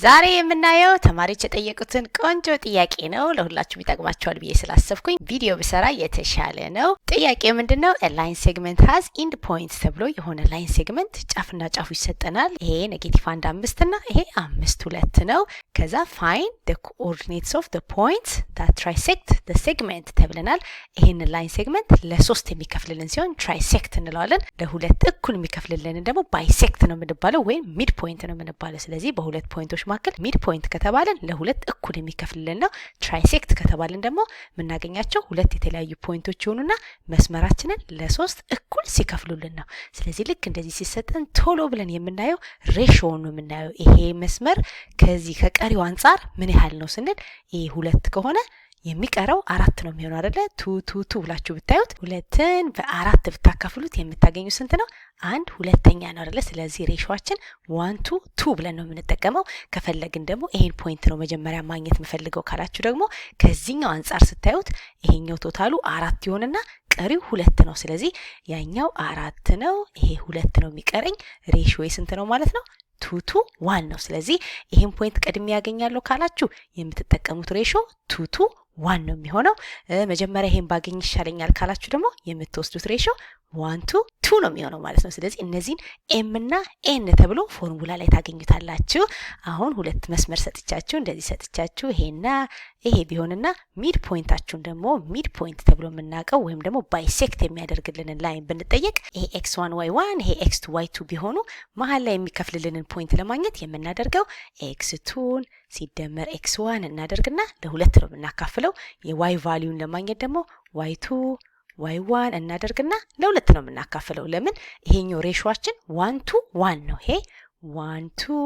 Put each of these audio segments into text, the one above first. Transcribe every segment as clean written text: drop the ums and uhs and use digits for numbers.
ዛሬ የምናየው ተማሪዎች የጠየቁትን ቆንጆ ጥያቄ ነው። ለሁላችሁም ይጠቅማችኋል ብዬ ስላሰብኩኝ ቪዲዮ ብሰራ የተሻለ ነው። ጥያቄው ምንድነው? ላይን ሴግመንት ሃዝ ኢንድ ፖይንት ተብሎ የሆነ ላይን ሴግመንት ጫፍና ጫፉ ይሰጠናል። ይሄ ኔጌቲቭ 1 5 እና ይሄ 5 2 ነው። ከዛ ፋይንድ the coordinates of the points that trisect the segment ተብለናል። ይሄን ላይን ሴግመንት ለሶስት የሚከፍልልን ሲሆን ትራይሴክት እንለዋለን። ለሁለት እኩል የሚከፍልልን ደግሞ ባይሴክት ነው የምንባለው ወይም ሚድ ፖይንት ነው የምንባለው። ስለዚህ በሁለት ፖይንቶች መካከል ሚድ ፖይንት ከተባለን ለሁለት እኩል የሚከፍልልን ነው። ትራይሴክት ከተባለን ደግሞ የምናገኛቸው ሁለት የተለያዩ ፖይንቶች ይሆኑና መስመራችንን ለሶስት እኩል ሲከፍሉልን ነው። ስለዚህ ልክ እንደዚህ ሲሰጠን ቶሎ ብለን የምናየው ሬሾውን ነው የምናየው። ይሄ መስመር ከዚህ ከቀሪው አንጻር ምን ያህል ነው ስንል ይሄ ሁለት ከሆነ የሚቀረው አራት ነው የሚሆነው አይደለ? ቱ ብላችሁ ብታዩት ሁለትን በአራት ብታካፍሉት የምታገኙ ስንት ነው? አንድ ሁለተኛ ነው አይደለ? ስለዚህ ሬሾአችን 1 to 2 ብለን ነው የምንጠቀመው። ከፈለግን ደግሞ ይሄን ፖይንት ነው መጀመሪያ ማግኘት የምፈልገው ካላችሁ ደግሞ ከዚህኛው አንጻር ስታዩት ይሄኛው ቶታሉ አራት ይሆንና ቀሪው ሁለት ነው። ስለዚህ ያኛው አራት ነው፣ ይሄ ሁለት ነው የሚቀረኝ። ሬሾዬ ስንት ነው ማለት ነው? 2 to 1 ነው። ስለዚህ ይሄን ፖይንት ቀድሜ ያገኛለሁ ካላችሁ የምትጠቀሙት ሬሾ 2 to 1 ነው የሚሆነው። መጀመሪያ ይሄን ባገኝ ይሻለኛል ካላችሁ ደግሞ የምትወስዱት ሬሾ 1 to 2 ነው የሚሆነው ማለት ነው። ስለዚህ እነዚህን ኤም እና ኤን ተብሎ ፎርሙላ ላይ ታገኙታላችሁ። አሁን ሁለት መስመር ሰጥቻችሁ እንደዚህ ሰጥቻችሁ ይሄና ይሄ ቢሆንና ሚድ ፖይንታችሁን ደግሞ ሚድ ፖይንት ተብሎ የምናውቀው ወይም ደግሞ ባይሴክት የሚያደርግልንን ላይን ብንጠየቅ ይሄ x1 y1 ይሄ x2 y2 ቢሆኑ መሀል ላይ የሚከፍልልንን ፖይንት ለማግኘት የምናደርገው x2ን ሲደመር x1 እናደርግና ለሁለት ነው የምናካፍለው። የy ቫልዩን ለማግኘት ደግሞ y2 y1 እናደርግና ለሁለት ነው የምናካፍለው። ለምን? ይሄኛው ሬሾአችን 1 to 1 ነው። ይሄ 1 to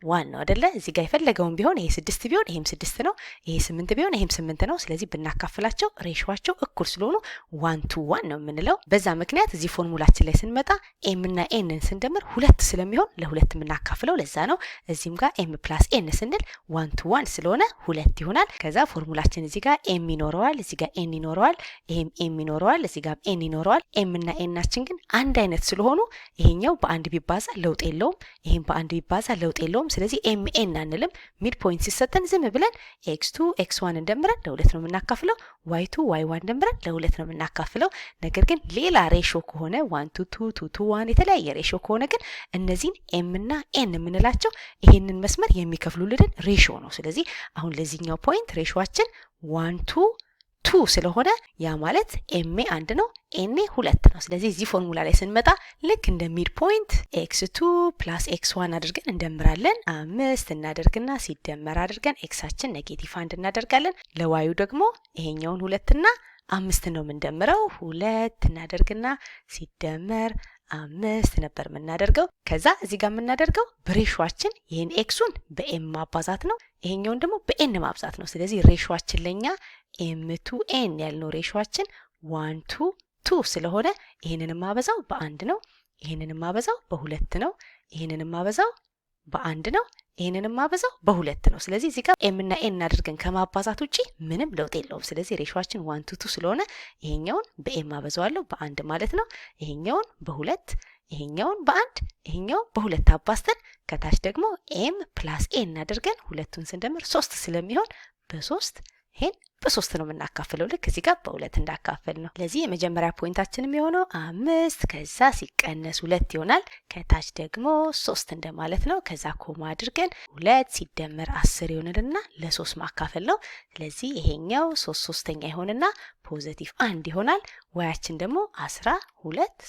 1 ነው አይደለ? እዚህ ጋር የፈለገውን ቢሆን ይሄ 6 ቢሆን ይሄም 6 ነው፣ ይሄ 8 ቢሆን ይሄም 8 ነው። ስለዚህ ብናካፍላቸው ሬሾአቸው እኩል ስለሆኑ 1 to 1 ነው የምንለው። በዛ ምክንያት እዚህ ፎርሙላችን ላይ ስንመጣ ኤም እና ኤንን ስንደምር ሁለት ስለሚሆን ለሁለት የምናካፍለው ለዛ ነው። እዚህም ጋር ኤም ፕላስ ኤን ስንል 1 to 1 ስለሆነ ሁለት ይሆናል። ከዛ ፎርሙላችን እዚህ ጋር ኤም ይኖረዋል፣ እዚህ ጋር ኤን ይኖረዋል፣ ይሄም ኤም ይኖረዋል፣ እዚህ ጋር ኤን ይኖረዋል። ኤም እና ኤናችን ግን አንድ አይነት ስለሆኑ ይሄኛው በአንድ ቢባዛ ለውጥ የለውም፣ ይሄም በአንድ ቢባዛ ለውጥ የለውም። ስለዚህ ኤም ኤን አንልም። ሚድ ፖይንት ሲሰጠን ዝም ብለን x2 x1 እንደምረን ለሁለት ነው የምናካፍለው፣ y2 y1 እንደምረን ለሁለት ነው የምናካፍለው። ነገር ግን ሌላ ሬሾ ከሆነ 1 to 2 2 to 1 የተለያየ ሬሾ ከሆነ ግን እነዚህን ኤም እና ኤን የምንላቸው ይሄንን መስመር የሚከፍሉልን ሬሾ ነው። ስለዚህ አሁን ለዚህኛው ፖይንት ሬሾአችን 1 to 2 ስለሆነ ያ ማለት ኤም አንድ ነው ኤን ሁለት ነው። ስለዚህ እዚህ ፎርሙላ ላይ ስንመጣ ልክ እንደ ሚድ ፖይንት x2 ፕላስ x1 አድርገን እንደምራለን። 5 እናደርግና ሲደመር አድርገን ኤክሳችን ኔጌቲቭ 1 እናደርጋለን። ለዋዩ ደግሞ ይሄኛውን 2 እና 5 ነው የምንደምረው። 2 እናደርግና ሲደመር 5 ነበር የምናደርገው። ከዛ እዚህ ጋር የምናደርገው በሬሾአችን ይሄን ኤክሱን በኤም ማባዛት ነው፣ ይሄኛውን ደግሞ በኤን ማብዛት ነው። ስለዚህ ሬሾአችን ለኛ ኤም ቱ ኤን ያልነው ሬሾአችን 1 to 2 ስለሆነ ይሄንንም ማበዛው በአንድ ነው፣ ይሄንንም ማበዛው በሁለት ነው፣ ይሄንንም ማበዛው በአንድ ነው፣ ይሄንንም ማበዛው በሁለት ነው። ስለዚህ እዚህ ጋር ኤም እና ኤን አድርገን ከማባዛት ውጪ ምንም ለውጥ የለውም። ስለዚህ ሬሾአችን 1 to 2 ስለሆነ ይሄኛውን በኤም አበዛዋለሁ በአንድ ማለት ነው፣ ይሄኛውን በሁለት፣ ይሄኛውን በአንድ፣ ይሄኛው በሁለት አባዝተን ከታች ደግሞ ኤም ፕላስ ኤን አድርገን ሁለቱን ስንደምር 3 ስለሚሆን በ3 ይሄን በ3 ነው የምናካፍለው ልክ እዚህ ጋር በሁለት እንዳካፈል ነው። ለዚህ የመጀመሪያ ፖይንታችን የሚሆነው 5 ከዛ ሲቀነስ 2 ይሆናል። ከታች ደግሞ 3 እንደማለት ነው። ከዛ ኮማ አድርገን 2 ሲደመር 10 ይሆንልና ለ3 ማካፈል ነው። ስለዚህ ይሄኛው 3/3 ይሆንና ፖዚቲቭ 1 ይሆናል። ዋያችን ደግሞ 12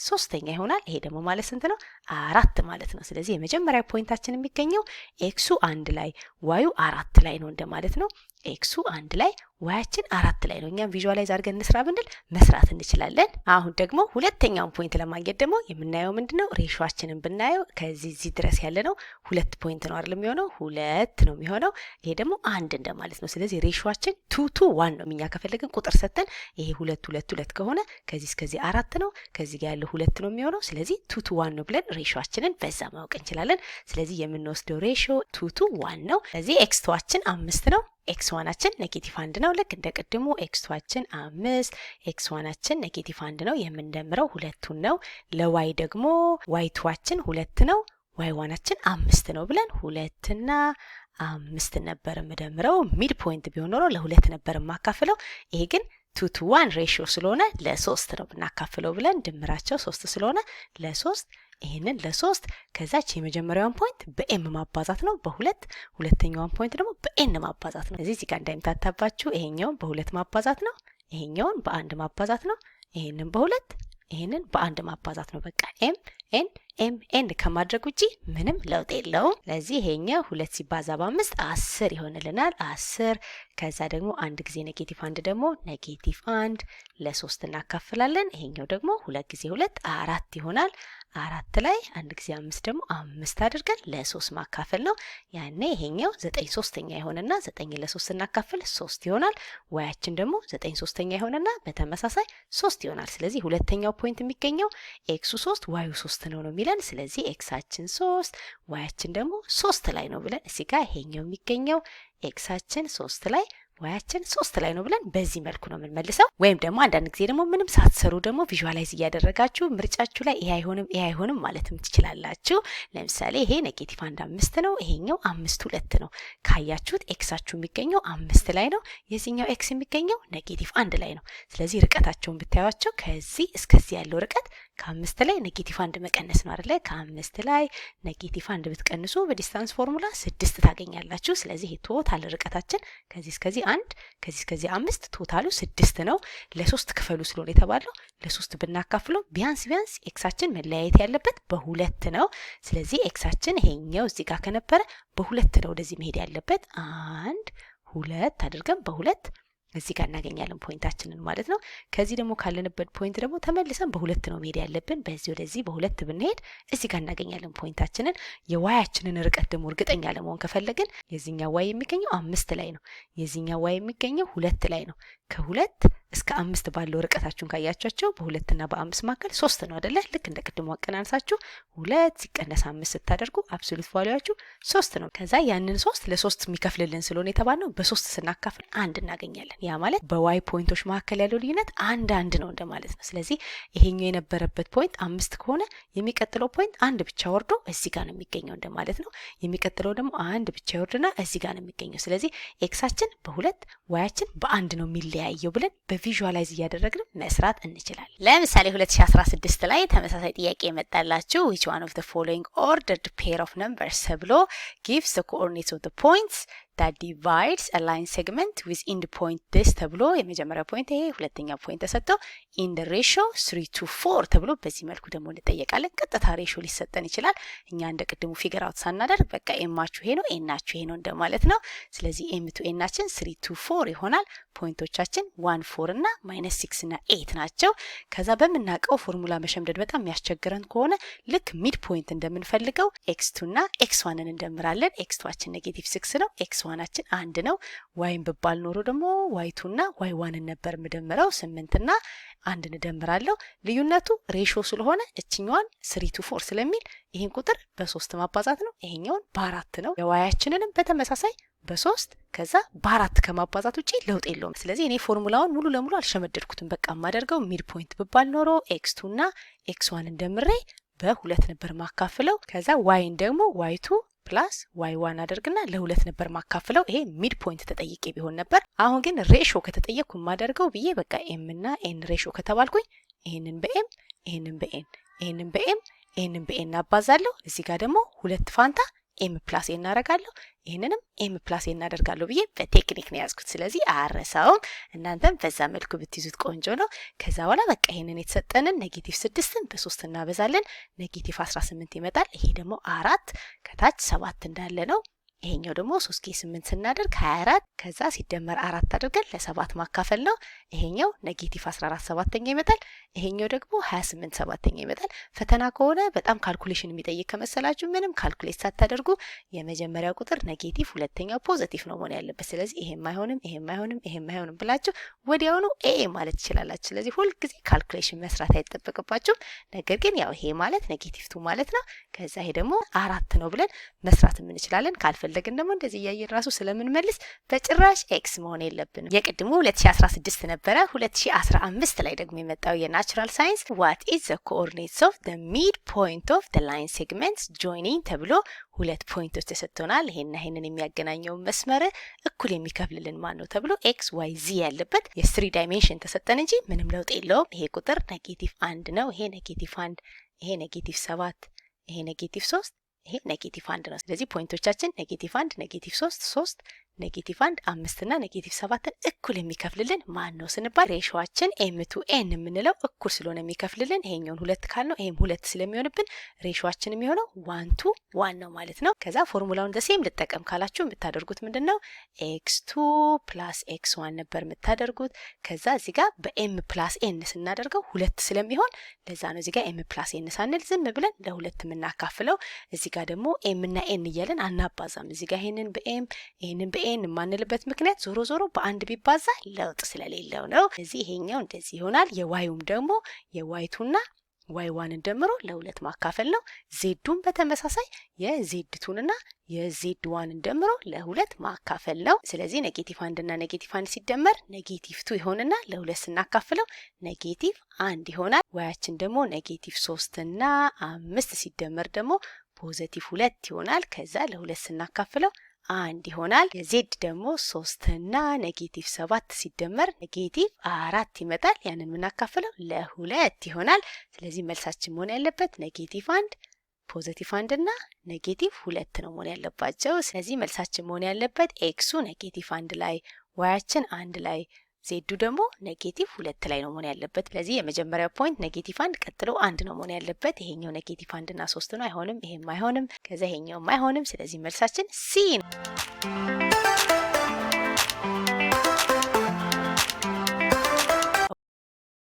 3 ይሆናል። ይሄ ደግሞ ማለት ስንት ነው? 4 ማለት ነው። ስለዚህ የመጀመሪያ ፖይንታችን የሚገኘው ኤክሱ 1 ላይ ዋዩ 4 ላይ ነው እንደማለት ነው። ኤክሱ 1 ላይ ዋያችን 4 ላይ ነው። እኛም ቪዥዋላይዝ አድርገን እንስራ ብንል መስራት እንችላለን። አሁን ደግሞ ሁለተኛውን ፖይንት ለማግኘት ደግሞ የምናየው ምንድነው? ሬሾአችንን ብናየው ከዚህ እዚህ ድረስ ያለ ነው 2 ፖይንት ነው አይደል የሚሆነው? 2 ነው የሚሆነው። ይሄ ደግሞ 1 እንደማለት ነው። ስለዚህ ሬሾአችን 2 to 1 ነው። እኛ ከፈለግን ቁጥር ሰተን ይሄ 2 2 2 ከሆነ ከዚህ እስከዚህ 4 ነው፣ ከዚህ ጋር ያለው 2 ነው የሚሆነው። ስለዚህ 2 to 1 ነው ብለን ሬሾአችንን በዛ ማወቅ እንችላለን። ስለዚህ የምንወስደው ሬሾ 2 to 1 ነው። ስለዚህ x2አችን 5 ነው፣ x1አችን ኔጌቲቭ 1 ነው። ልክ እንደ ቅድሙ x2አችን 5 x1አችን ኔጌቲቭ 1 ነው። የምንደምረው ሁለቱን ነው። ለy ደግሞ y2አችን 2 ነው፣ y1አችን 5 ነው ብለን 2 እና 5 ነበር የምደምረው። ሚድ ፖይንት ቢሆን ኖሮ ለ2 ነበር የማካፍለው። ይሄ ግን 2 to 1 ሬሽዮ ስለሆነ ለ3 ነው ብናካፍለው ብለን ድምራቸው 3 ስለሆነ ለ3 ይሄንን ለ3 ከዛች የመጀመሪያውን ፖይንት በኤም ማባዛት ነው በ2 ሁለተኛውን ፖይንት ደግሞ በኤን ማባዛት ነው። እዚህ ጋር እንዳይምታታባችሁ ይሄኛውን በ2 ማባዛት ነው፣ ይሄኛውን በ1 ማባዛት ነው፣ ይሄንን በ2 ይሄንን በ1 ማባዛት ነው። በቃ ኤም ኤን ኤም ኤን ከማድረግ ውጪ ምንም ለውጥ የለውም። ለዚህ ይሄኛው 2 ሲባዛ በ5 10 ይሆንልናል። 10 ከዛ ደግሞ አንድ ጊዜ ኔጌቲቭ 1 ደግሞ ኔጌቲቭ 1 ለ3 እናካፍላለን። ይሄኛው ደግሞ 2 ጊዜ 2 4 ይሆናል። 4 ላይ አንድ ጊዜ 5 ደግሞ 5 አድርገን ለ3 ማካፈል ነው። ያኔ ይሄኛው 9 ሶስተኛ ይሆንና 9 ለ3 እናካፍል 3 ይሆናል። ዋያችን ደግሞ 9 ሶስተኛ ይሆንና በተመሳሳይ 3 ይሆናል። ስለዚህ ሁለተኛው ፖይንት የሚገኘው ኤክሱ 3 ዋዩ 3 ነው የሚለን። ስለዚህ ኤክሳችን 3 ዋያችን ደግሞ 3 ላይ ነው ብለን እዚህ ጋር ይሄኛው የሚገኘው ኤክሳችን 3 ላይ ዋያችን 3 ላይ ነው ብለን በዚህ መልኩ ነው የምንመልሰው። ወይም ደግሞ አንዳንድ ጊዜ ደግሞ ምንም ሳትሰሩ ደግሞ ቪዥዋላይዝ እያደረጋችሁ ምርጫችሁ ላይ ይሄ አይሆንም ማለትም ትችላላችሁ። ለምሳሌ ይሄ ኔጌቲቭ 1 5 ነው፣ ይሄኛው 5 2 ነው። ካያችሁት ኤክሳችሁ የሚገኘው 5 ላይ ነው፣ የዚህኛው ኤክስ የሚገኘው ኔጌቲቭ 1 ላይ ነው። ስለዚህ ርቀታቸውን ብታዩዋቸው ከዚህ እስከዚህ ያለው ርቀት ከ5 ላይ ኔጌቲቭ 1 መቀነስ ነው አይደለ? ከ5 ላይ ኔጌቲቭ 1 ብትቀንሱ በዲስታንስ ፎርሙላ 6 ታገኛላችሁ። ስለዚህ ቶታል ርቀታችን ከዚህ እስከዚህ 1 ከዚህ እስከዚህ 5 ቶታሉ 6 ነው። ለ3 ክፈሉ ስለሆነ የተባለው ለ3 ብናካፍለው ቢያንስ ኤክሳችን መለያየት ያለበት በ2 ነው። ስለዚህ ኤክሳችን ይሄኛው እዚህ ጋር ከነበረ በ2 ነው ወደዚህ መሄድ ያለበት። 1 2 አድርገን በ2 እዚህ ጋር እናገኛለን ፖይንታችንን ማለት ነው። ከዚህ ደግሞ ካለንበት ፖይንት ደግሞ ተመልሰን በ2 ነው መሄድ ያለብን። በዚህ ወደዚህ በ2 ብንሄድ እዚህ ጋር እናገኛለን ፖይንታችንን። የዋያችንን ርቀት ደግሞ እርግጠኛ ለመሆን ከፈለግን የዚህኛው ዋይ የሚገኘው 5 ላይ ነው፣ የዚህኛው ዋይ የሚገኘው 2 ላይ ነው። ከ2 እስከ 5 ባለው ርቀታችሁን ካያቻቸው በ2 እና በ5 መካከል 3 ነው አይደለ? ልክ እንደ ቅድሙ አቀናንሳችሁ 2 ሲቀነስ 5 ስታደርጉ አብሶሉት ቫልዩአችሁ 3 ነው። ከዛ ያንን 3 ለ3 የሚከፍልልን ስለሆነ የተባልነው በ3 ስናካፍል 1 እናገኛለን። ያ ማለት በዋይ ፖይንቶች መካከል ያለው ልዩነት 1 ነው እንደማለት ነው። ስለዚህ ይሄኛው የነበረበት ፖይንት 5 ከሆነ የሚቀጥለው ፖይንት 1 ብቻ ወርዶ እዚህ ጋር ነው የሚገኘው እንደማለት ነው። የሚቀጥለው ደግሞ 1 ብቻ ይወርድና እዚህ ጋር ነው የሚገኘው። ስለዚህ ኤክሳችን በ2 ዋያችን በ1 ነው የሚለያየው ብለን በቪዥዋላይዝ እያደረግን መስራት እንችላለን። ለምሳሌ 2016 ላይ ተመሳሳይ ጥያቄ የመጣላችሁ which one of the following ordered pair of numbers ተብሎ gives the coordinates of the points that divides a line segment with end point this ተብሎ የመጀመሪያው ፖይንት ይሄ፣ ሁለተኛው ፖይንት ተሰጥቶ in the ratio 3:4 ተብሎ በዚህ መልኩ ደግሞ እንጠየቃለን። ቀጥታ ሬሽዮ ሊሰጠን ይችላል። እኛ እንደ ቅድሙ ፊገር አውት ሳናደርግ በቃ ኤማችሁ ይሄ ነው ኤናችሁ ይሄ ነው እንደማለት ነው። ስለዚህ ኤም ቱ ኤናችን 3:4 ይሆናል። ፖይንቶቻችን 1 4 እና -6 እና 8 ናቸው። ከዛ በምናውቀው ፎርሙላ መሸምደድ በጣም የሚያስቸግረን ከሆነ ልክ ሚድ ፖይንት እንደምንፈልገው x2 እና x1ን እንደምራለን። x2ችን -6 ነው፣ x1ችን 1 ነው። ዋይን በባል ኖሮ ደግሞ y2 እና y1ን ነበር የምደምረው 8 እና 1 እንደምራለሁ። ልዩነቱ ሬሽዮ ስለሆነ እችኛዋን 3:4 ስለሚል ይሄን ቁጥር በ3 ማባዛት ነው፣ ይሄኛውን በ4 ነው። የዋያችንንም በተመሳሳይ በ3 ከዛ በ4 ከማባዛት ውጪ ለውጥ የለውም። ስለዚህ እኔ ፎርሙላውን ሙሉ ለሙሉ አልሸመደድኩትም። በቃ ማደርገው ሚድ ፖይንት ብባል ኖሮ x2 እና x1 እንደምሬ በ2 ነበር ማካፍለው። ከዛ ዋይን ደግሞ y2 ፕላስ y1 አደርግና ለ2 ነበር ማካፍለው። ይሄ ሚድ ፖይንት ተጠይቄ ቢሆን ነበር። አሁን ግን ሬሽዮ ከተጠየቅኩ ማደርገው ብዬ በቃ ኤም እና ኤን ሬሽዮ ከተባልኩኝ ይሄንን በኤም ይሄንን በኤን ይሄንን በኤም ይሄንን በኤን አባዛለሁ። እዚህ ጋር ደግሞ 2 ፋንታ ኤም ፕላስ ኤን እናደርጋለሁ፣ ይሄንንም ኤም ፕላስ ኤን እናደርጋለሁ ብዬ በቴክኒክ ነው ያዝኩት። ስለዚህ አረሳውም። እናንተም በዛ መልኩ ብትይዙት ቆንጆ ነው። ከዛ በኋላ በቃ ይሄንን የተሰጠንን -6ን በ3 እናበዛለን፣ -18 ይመጣል። ይሄ ደግሞ 4 ከታች 7 እንዳለ ነው። ይሄኛው ደግሞ 3 ከ8 ስናደርግ 24 ከዛ ሲደመር 4 አድርገን ለ7 ማካፈል ነው። ይሄኛው -14 ሰባተኛ ይመጣል። ይሄኛው ደግሞ 28 ሰባተኛ ይመጣል። ፈተና ከሆነ በጣም ካልኩሌሽን የሚጠይቅ ከመሰላችሁ ምንም ካልኩሌት ሳታደርጉ የመጀመሪያው ቁጥር ኔጌቲቭ ሁለተኛው ፖዚቲቭ ነው መሆን ያለበት። ስለዚህ ይሄም አይሆንም ይሄም አይሆንም ይሄም አይሆንም ብላችሁ ወዲያውኑ ኤ ማለት ትችላላችሁ። ስለዚህ ሁል ጊዜ ካልኩሌሽን መስራት አይጠበቅባችሁም። ነገር ግን ያው ይሄ ማለት -2 ማለት ነው። ከዛ ይሄ ደግሞ 4 ነው ብለን መስራት እንችላለን። ከፈለግን ደግሞ እንደዚህ እያየን ራሱ ስለምንመልስ በጭራሽ ኤክስ መሆን የለብንም። የቅድሙ 2016 ነበረ። 2015 ላይ ደግሞ የመጣው የናቹራል ሳይንስ what is the coordinates of the midpoint of the line segments joining ተብሎ 2 ፖይንቶች ተሰጥቶናል። ይሄንን የሚያገናኘው መስመር እኩል የሚከፍልልን ማን ነው ተብሎ ኤክስ ዋይ ዚ ያለበት የ3 ዳይሜንሽን ተሰጠን እንጂ ምንም ለውጥ የለውም። ይሄ ቁጥር -1 ነው። ይሄ -1፣ ይሄ -7፣ ይሄ -3፣ ይሄ -1 ነው። ስለዚህ ፖይንቶቻችን -1፣ -3፣ 3፣ -1፣ 5 እና -7ን እኩል የሚከፍልልን ማን ነው ስንባል ሬሾአችን m to n የምንለው እኩል ስለሆነ የሚከፍልልን ይሄኛውን 2 ካል ነው ይሄም 2 ስለሚሆንብን ሬሾአችን የሚሆነው 1 to 1 ነው ማለት ነው። ከዛ ፎርሙላውን ደሴም ልጠቀም ካላችሁ የምታደርጉት ምንድነው x2 + x1 ነበር የምታደርጉት። ከዛ እዚህ ጋር በm + n ስናደርገው 2 ስለሚሆን ለዛ ነው እዚህ ጋር m + n ሳንል ዝም ብለን ለሁለት የምናካፍለው። እዚህ ጋር ደግሞ m እና n እያለን አናባዛም። እዚህ ጋር ይሄንን በm ይሄንን በn ማንልበት ምክንያት ዞሮ ዞሮ በአንድ ቢባዛ ለውጥ ስለሌለው ነው። እዚህ ይሄኛው እንደዚህ ይሆናል። የዋዩም ደግሞ የዋይቱና y1ን ደምሮ ለሁለት ማካፈል ነው። ዜዱን በተመሳሳይ የዜድቱንና የዜድ1ን ደምሮ ለሁለት ማካፈል ነው። ስለዚህ -1 እና -1 ሲደመር -2 ይሆንና ለሁለት ስናካፍለው -1 ይሆናል። ዋያችን ደግሞ -3 እና 5 ሲደመር ደግሞ +2 ይሆናል። ከዛ ለሁለት ስናካፍለው 1 ይሆናል። የዜድ ደግሞ 3 እና -7 ሲደመር -4 ይመጣል። ያንን የምናካፍለው ለ2 ይሆናል። ስለዚህ መልሳችን መሆን ያለበት -1 +1 እና -2 ነው መሆን ያለባቸው። ስለዚህ መልሳችን መሆን ያለበት ኤክሱ -1 ላይ፣ ዋያችን 1 ላይ፣ ዜዱ ደግሞ -2 ላይ ነው መሆን ያለበት። ስለዚህ የመጀመሪያው ፖይንት -1 ቀጥሎ 1 ነው መሆን ያለበት። ይሄኛው -1 እና 3 ነው። አይሆንም፣ ይሄም አይሆንም፣ ከዛ ይሄኛውም አይሆንም። ስለዚህ መልሳችን ሲ ነው።